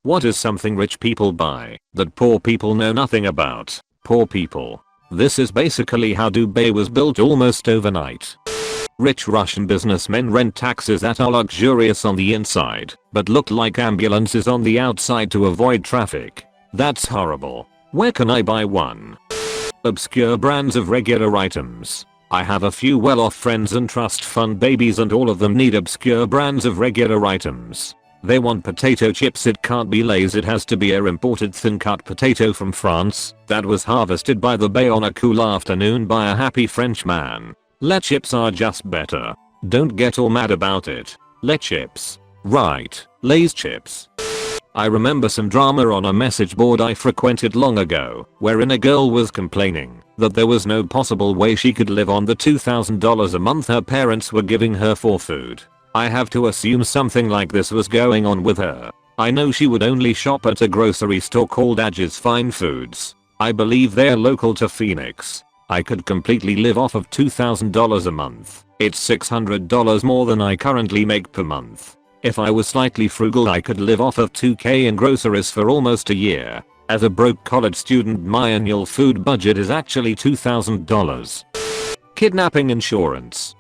What is something rich people buy that poor people know nothing about? Poor people. This is basically how Dubai was built almost overnight. Rich Russian businessmen rent taxis that are luxurious on the inside, but look like ambulances on the outside to avoid traffic. That's horrible. Where can I buy one? Obscure brands of regular items. I have a few well-off friends and trust fund babies, and all of them need obscure brands of regular items. They want potato chips. It can't be Lay's, it has to be a imported thin cut potato from France that was harvested by the bay on a cool afternoon by a happy French man. Les chips are just better. Don't get all mad about it. Les chips. Right, Lay's chips. I remember some drama on a message board I frequented long ago, wherein a girl was complaining that there was no possible way she could live on the $2,000 a month her parents were giving her for food. I have to assume something like this was going on with her. I know she would only shop at a grocery store called Aj's Fine Foods. I believe they're local to Phoenix. I could completely live off of $2,000 a month. It's $600 more than I currently make per month. If I was slightly frugal, I could live off of $2,000 in groceries for almost a year. As a broke college student, my annual food budget is actually $2,000. Kidnapping insurance.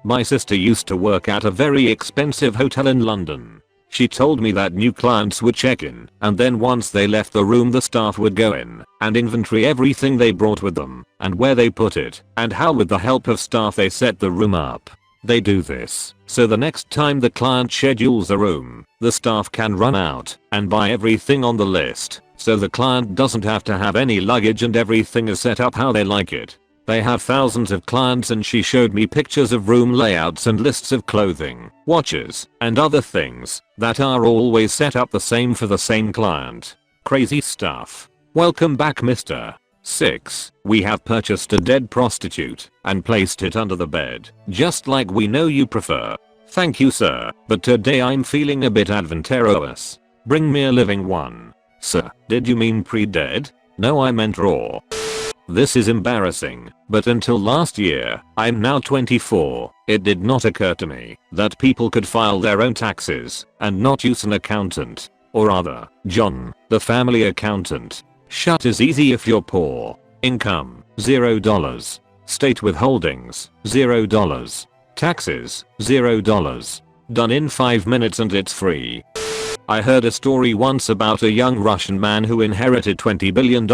My sister used to work at a very expensive hotel in London. She told me that new clients would check in, and then once they left the room the staff would go in and inventory everything they brought with them, and where they put it, and how with the help of staff they set the room up. They do this so the next time the client schedules a room, the staff can run out and buy everything on the list, so the client doesn't have to have any luggage and everything is set up how they like it. They have thousands of clients, and she showed me pictures of room layouts and lists of clothing, watches, and other things that are always set up the same for the same client. Crazy stuff. Welcome back, Mr. 6. We have purchased a dead prostitute and placed it under the bed, just like we know you prefer. Thank you, sir, but today I'm feeling a bit adventurous. Bring me a living one. Sir, did you mean pre-dead? No, I meant raw. This is embarrassing, but until last year, I'm now 24, it did not occur to me that people could file their own taxes and not use an accountant. Or rather, John, the family accountant. Shut is easy if you're poor. Income, $0. State withholdings, $0. Taxes, $0. Done in 5 minutes and it's free. I heard a story once about a young Russian man who inherited $20 billion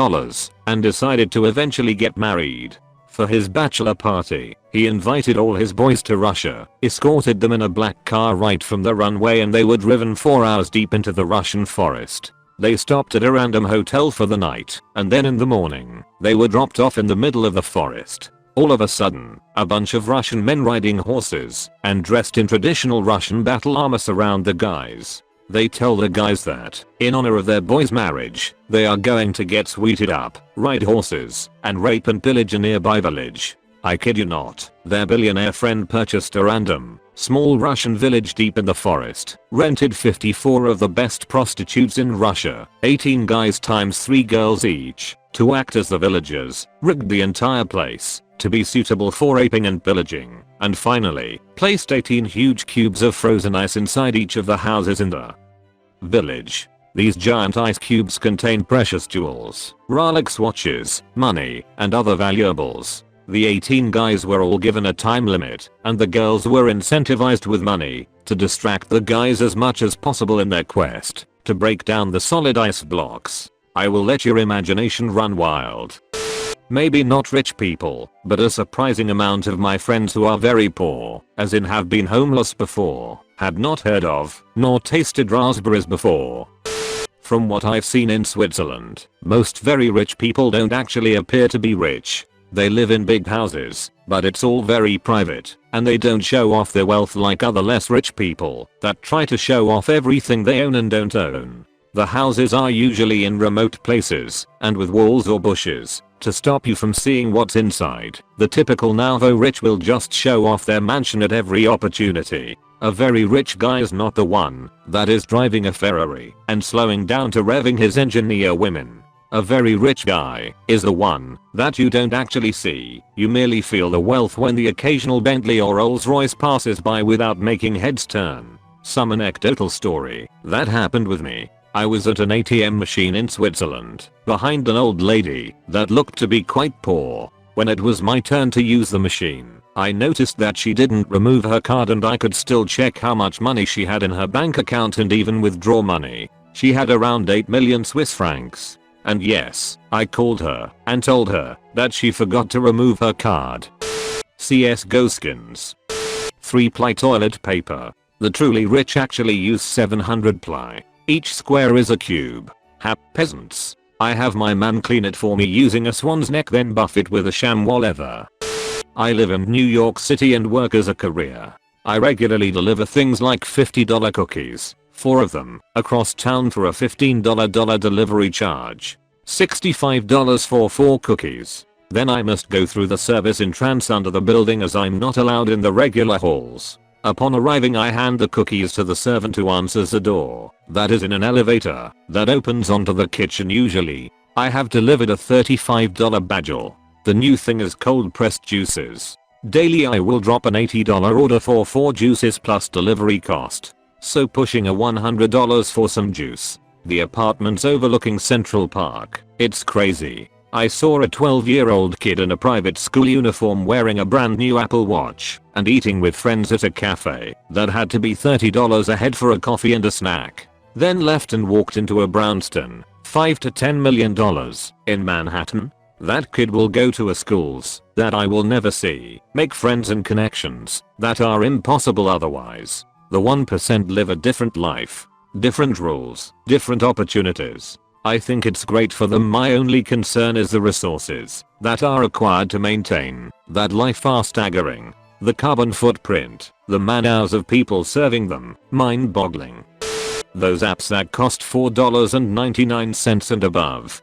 and decided to eventually get married. For his bachelor party, he invited all his boys to Russia, escorted them in a black car right from the runway, and they were driven 4 hours deep into the Russian forest. They stopped at a random hotel for the night, and then in the morning, they were dropped off in the middle of the forest. All of a sudden, a bunch of Russian men riding horses and dressed in traditional Russian battle armor surround the guys. They tell the guys that, in honor of their boy's marriage, they are going to get sweeted up, ride horses, and rape and pillage a nearby village. I kid you not, their billionaire friend purchased a random, small Russian village deep in the forest, rented 54 of the best prostitutes in Russia, 18 guys times 3 girls each, to act as the villagers, rigged the entire place to be suitable for raping and pillaging, and finally, placed 18 huge cubes of frozen ice inside each of the houses in the village. These giant ice cubes contain precious jewels, Rolex watches, money, and other valuables. The 18 guys were all given a time limit, and the girls were incentivized with money to distract the guys as much as possible in their quest to break down the solid ice blocks. I will let your imagination run wild. Maybe not rich people, but a surprising amount of my friends who are very poor, as in have been homeless before, had not heard of, nor tasted raspberries before. From what I've seen in Switzerland, most very rich people don't actually appear to be rich. They live in big houses, but it's all very private, and they don't show off their wealth like other less rich people that try to show off everything they own and don't own. The houses are usually in remote places, and with walls or bushes to stop you from seeing what's inside. The typical Nouveau rich will just show off their mansion at every opportunity. A very rich guy is not the one that is driving a Ferrari and slowing down to revving his engine near women. A very rich guy is the one that you don't actually see. You merely feel the wealth when the occasional Bentley or Rolls Royce passes by without making heads turn. Some anecdotal story that happened with me. I was at an ATM machine in Switzerland, behind an old lady that looked to be quite poor. When it was my turn to use the machine, I noticed that she didn't remove her card and I could still check how much money she had in her bank account and even withdraw money. She had around 8 million Swiss francs. And yes, I called her and told her that she forgot to remove her card. CS:GO skins. 3-ply toilet paper. The truly rich actually use 700 ply. Each square is a cube. Peasants. I have my man clean it for me using a swan's neck then buff it with a chamois leather. I live in New York City and work as a courier. I regularly deliver things like $50 cookies, 4 of them, across town for a $15 delivery charge. $65 for 4 cookies. Then I must go through the service entrance under the building as I'm not allowed in the regular halls. Upon arriving I hand the cookies to the servant who answers the door. That is in an elevator that opens onto the kitchen usually. I have delivered a $35 bagel. The new thing is cold pressed juices. Daily I will drop an $80 order for 4 juices plus delivery cost. So pushing a $100 for some juice. The apartment's overlooking Central Park. It's crazy. I saw a 12-year-old kid in a private school uniform wearing a brand new Apple Watch and eating with friends at a cafe that had to be $30 a head for a coffee and a snack. Then left and walked into a brownstone, $5 to $10 million in Manhattan. That kid will go to a schools that I will never see, make friends and connections that are impossible otherwise. The 1% live a different life, different rules, different opportunities. I think it's great for them. My only concern is the resources that are required to maintain that life are staggering. The carbon footprint, the man hours of people serving them, mind-boggling. Those apps that cost $4.99 and above.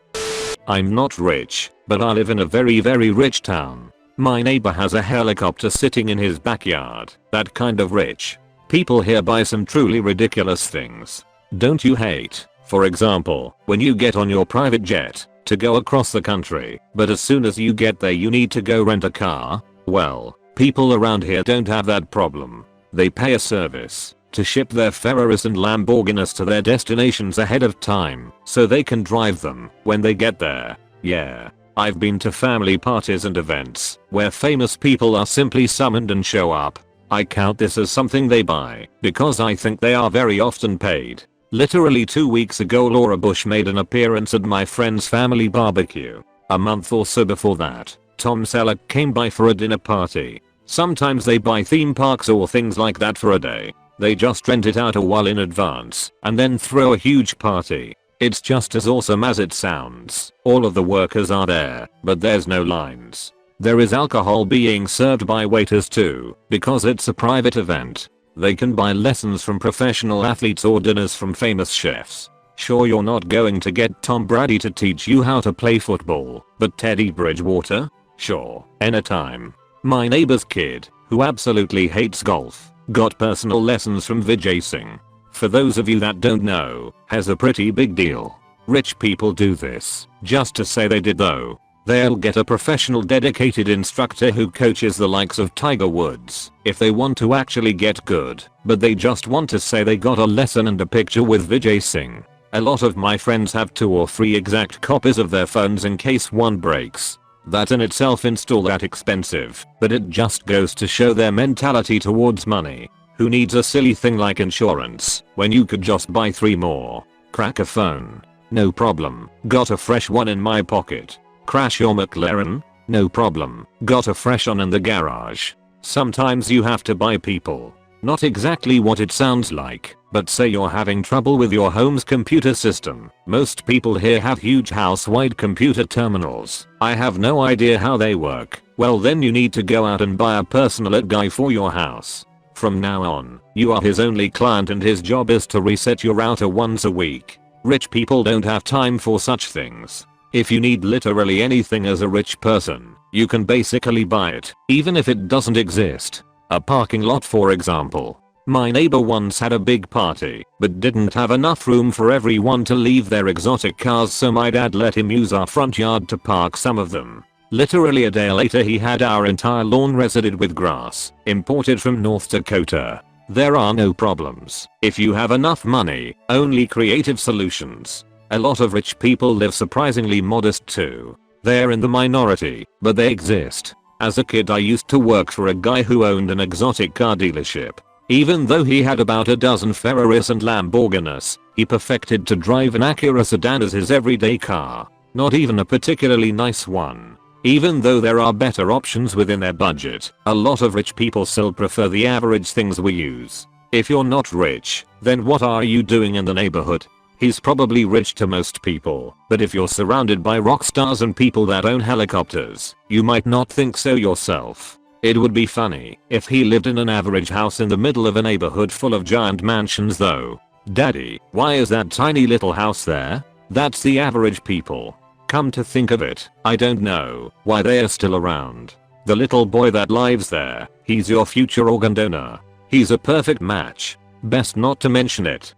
I'm not rich, but I live in a very rich town. My neighbor has a helicopter sitting in his backyard. That kind of rich. People here buy some truly ridiculous things. Don't you hate? For example, when you get on your private jet to go across the country, but as soon as you get there you need to go rent a car? Well, people around here don't have that problem. They pay a service to ship their Ferraris and Lamborghinis to their destinations ahead of time so they can drive them when they get there. Yeah, I've been to family parties and events where famous people are simply summoned and show up. I count this as something they buy because I think they are very often paid. Literally 2 weeks ago Laura Bush made an appearance at my friend's family barbecue. A month or so before that, Tom Selleck came by for a dinner party. Sometimes they buy theme parks or things like that for a day. They just rent it out a while in advance and then throw a huge party. It's just as awesome as it sounds. All of the workers are there, but there's no lines. There is alcohol being served by waiters too, because it's a private event. They can buy lessons from professional athletes or dinners from famous chefs. Sure, you're not going to get Tom Brady to teach you how to play football, but Teddy Bridgewater? Sure, anytime. My neighbor's kid, who absolutely hates golf, got personal lessons from Vijay Singh. For those of you that don't know, has a pretty big deal. Rich people do this just to say they did though. They'll get a professional dedicated instructor who coaches the likes of Tiger Woods if they want to actually get good, but they just want to say they got a lesson and a picture with Vijay Singh. A lot of my friends have 2 or 3 exact copies of their phones in case one breaks. That in itself install that expensive, but it just goes to show their mentality towards money. Who needs a silly thing like insurance when you could just buy 3 more? Crack a phone? No problem. Got a fresh one in my pocket. Crash your McLaren? No problem. Got a fresh one in the garage. Sometimes you have to buy people. Not exactly what it sounds like, but say you're having trouble with your home's computer system. Most people here have huge house-wide computer terminals. I have no idea how they work. Well, then you need to go out and buy a personal IT guy for your house. From now on, you are his only client and his job is to reset your router once a week. Rich people don't have time for such things. If you need literally anything as a rich person, you can basically buy it, even if it doesn't exist. A parking lot, for example. My neighbor once had a big party, but didn't have enough room for everyone to leave their exotic cars, so my dad let him use our front yard to park some of them. Literally a day later he had our entire lawn resided with grass, imported from North Dakota. There are no problems if you have enough money, only creative solutions. A lot of rich people live surprisingly modest too. They're in the minority, but they exist. As a kid I used to work for a guy who owned an exotic car dealership. Even though he had about a dozen Ferraris and Lamborghinis, he perfected to drive an Acura sedan as his everyday car. Not even a particularly nice one. Even though there are better options within their budget, a lot of rich people still prefer the average things we use. If you're not rich, then what are you doing in the neighborhood? He's probably rich to most people, but if you're surrounded by rock stars and people that own helicopters, you might not think so yourself. It would be funny if he lived in an average house in the middle of a neighborhood full of giant mansions though. Daddy, why is that tiny little house there? That's the average people. Come to think of it, I don't know why they are still around. The little boy that lives there, he's your future organ donor. He's a perfect match. Best not to mention it.